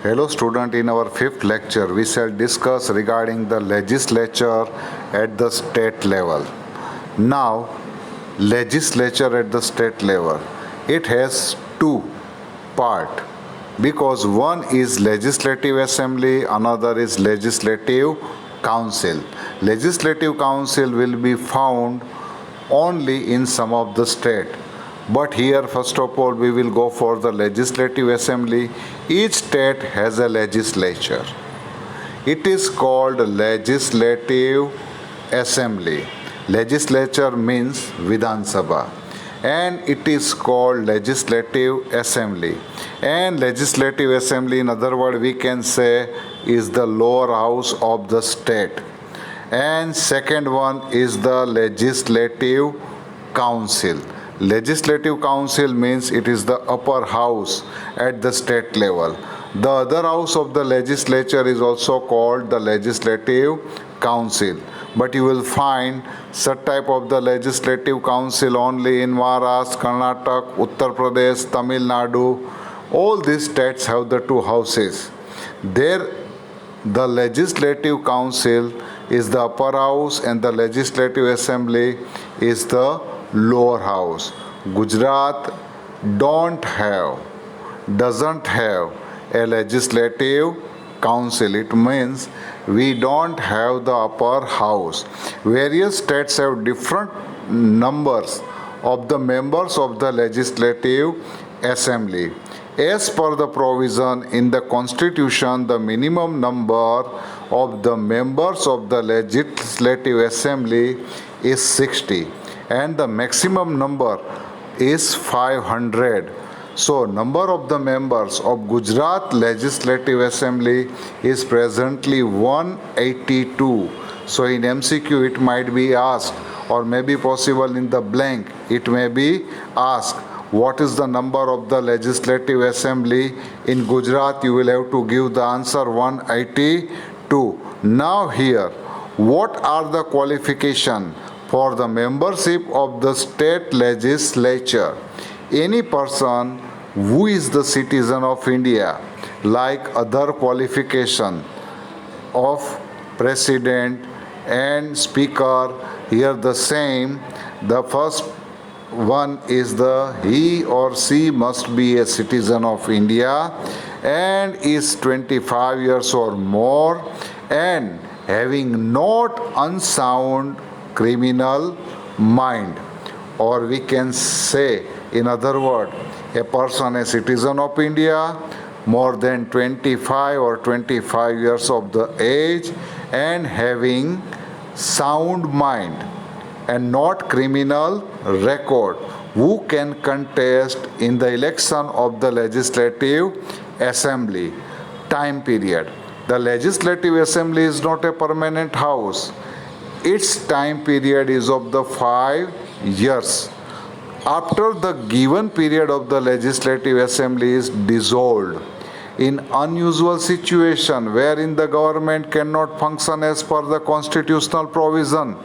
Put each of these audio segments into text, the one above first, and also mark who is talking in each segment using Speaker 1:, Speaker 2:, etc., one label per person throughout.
Speaker 1: Hello student, in our fifth lecture we shall discuss regarding the legislature at the state level. Now, legislature at the state level, it has two part because one is legislative assembly, another is legislative council. Legislative council will be found only in some of the state. But here, first of all, we will go for the legislative assembly. Each state has a legislature. It is called legislative assembly. Legislature means Vidhan Sabha. And it is called legislative assembly. And legislative assembly, in other words, we can say is the lower house of the state. And second one is the legislative council. Legislative council means it is the upper house at the state level. The other house of the legislature is also called the legislative council. But you will find such type of the legislative council only in Maharashtra, Karnataka, Uttar Pradesh, Tamil Nadu. All these states have the two houses. There, the legislative council is the upper house and the legislative assembly is the lower house. Gujarat doesn't have a legislative council. It means we don't have the upper house. Various states have different numbers of the members of the legislative assembly. As per the provision in the constitution, the minimum number of the members of the legislative assembly is 60 and the maximum number is 500. So, number of the members of Gujarat Legislative Assembly is presently 182. So, in MCQ it might be asked, or may be possible in the blank, it may be asked, what is the number of the Legislative Assembly in Gujarat? You will have to give the answer 182. Now here, what are the qualifications for the membership of the state legislature? Any person who is the citizen of India, like other qualification of president and speaker, here the same. The first one is the he or she must be a citizen of India and is 25 years or more and having not unsound criminal mind, or we can say in other words, a person a citizen of India more than 25 or 25 years of the age and having sound mind and not criminal record, who can contest in the election of the legislative assembly. Time period. The legislative assembly is not a permanent house. Its time period is of the 5 years. After the given period of the legislative assembly is dissolved, in unusual situation wherein the government cannot function as per the constitutional provision,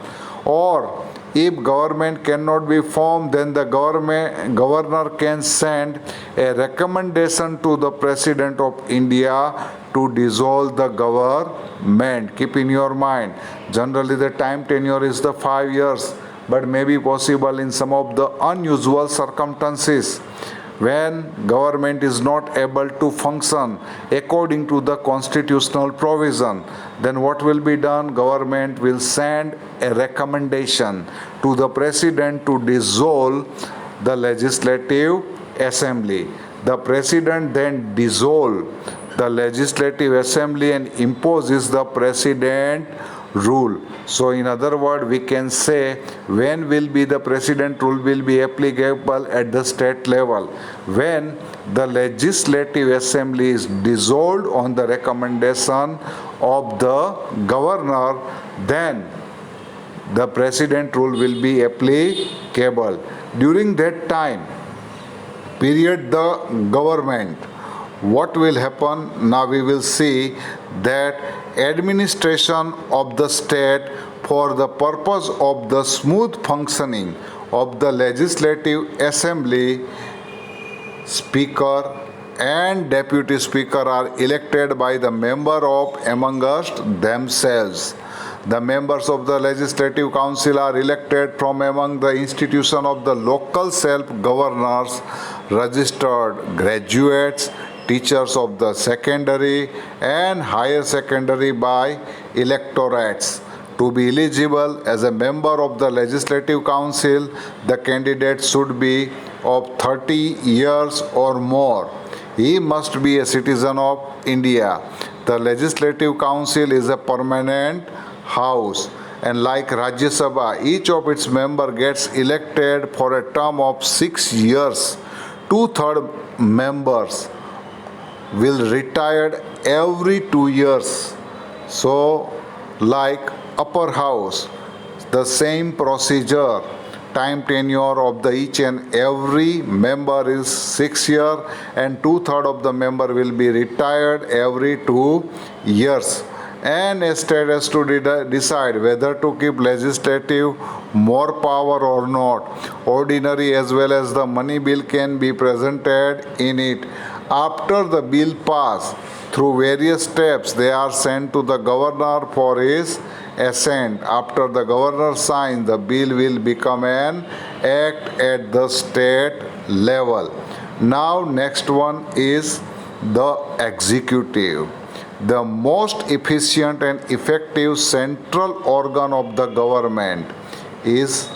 Speaker 1: or if government cannot be formed, then the governor can send a recommendation to the President of India to dissolve the government. Keep in your mind, generally the time tenure is the 5 years, but may be possible in some of the unusual circumstances when government is not able to function according to the constitutional provision. Then what will be done? Government will send a recommendation to the president to dissolve the legislative assembly. The president then dissolve the legislative assembly and imposes the president rule. So in other words, we can say when will be the president rule will be applicable at the state level? When the legislative assembly is dissolved on the recommendation of the governor, then the president rule will be applicable. During that time period, the government, what will happen? Now we will see that administration of the state for the purpose of the smooth functioning of the legislative assembly, speaker and deputy speaker are elected by the member of amongst themselves. The members of the legislative council are elected from among the institution of the local self-governors, registered graduates, teachers of the secondary and higher secondary by electorates. To be eligible as a member of the legislative council, the candidate should be of 30 years or more. He must be a citizen of India. The legislative council is a permanent house, and like Rajya Sabha, each of its member gets elected for a term of 6 years. Two-third members will retire every 2 years. So, like upper house, the same procedure. Time tenure of the each and every member is 6 years, and two-thirds of the member will be retired every 2 years. And a state has to decide whether to keep legislative more power or not. Ordinary as well as the money bill can be presented in it. After the bill pass through various steps, they are sent to the governor for his assent. After the governor signs, the bill will become an act at the state level. Now next one is the executive. The most efficient and effective central organ of the government is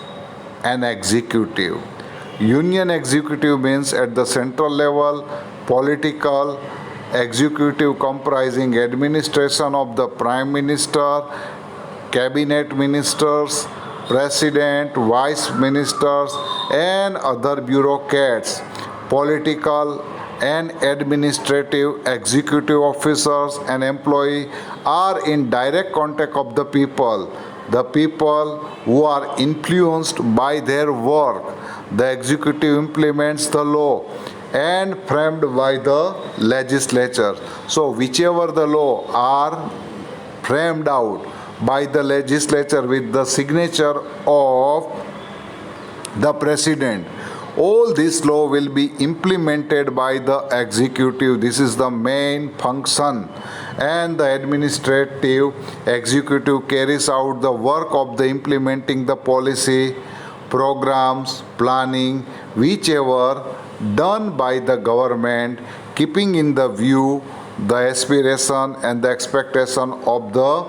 Speaker 1: an executive. Union executive means at the central level, political executive comprising administration of the prime minister, cabinet ministers, president, vice ministers, and other bureaucrats. Political and administrative executive officers and employees are in direct contact of the people. The people who are influenced by their work. The executive implements the law and framed by the legislature. So whichever the law are framed out by the legislature with the signature of the president, all this law will be implemented by the executive. This is the main function. And the administrative executive carries out the work of the implementing the policy, programs, planning, whichever done by the government, keeping in the view the aspiration and the expectation of the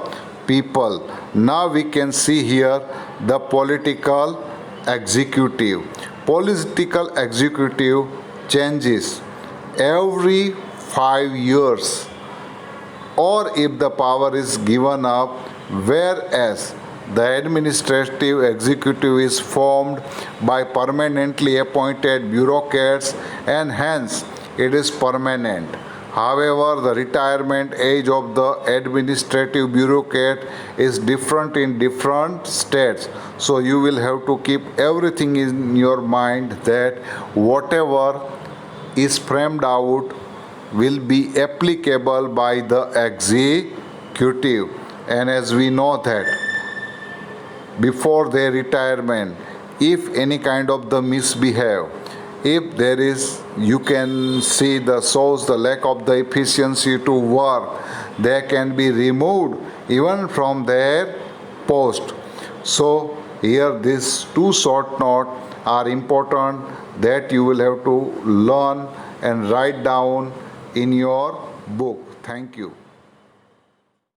Speaker 1: people. Now we can see here the political executive. Political executive changes every 5 years, or if the power is given up, whereas the administrative executive is formed by permanently appointed bureaucrats and hence it is permanent. However, the retirement age of the administrative bureaucrat is different in different states. So you will have to keep everything in your mind that whatever is framed out will be applicable by the executive. And as we know that before their retirement, if any kind of the misbehave, if there is, you can see the shows the lack of the efficiency to work, they can be removed even from their post. So here these two short notes are important that you will have to learn and write down in your book. Thank you.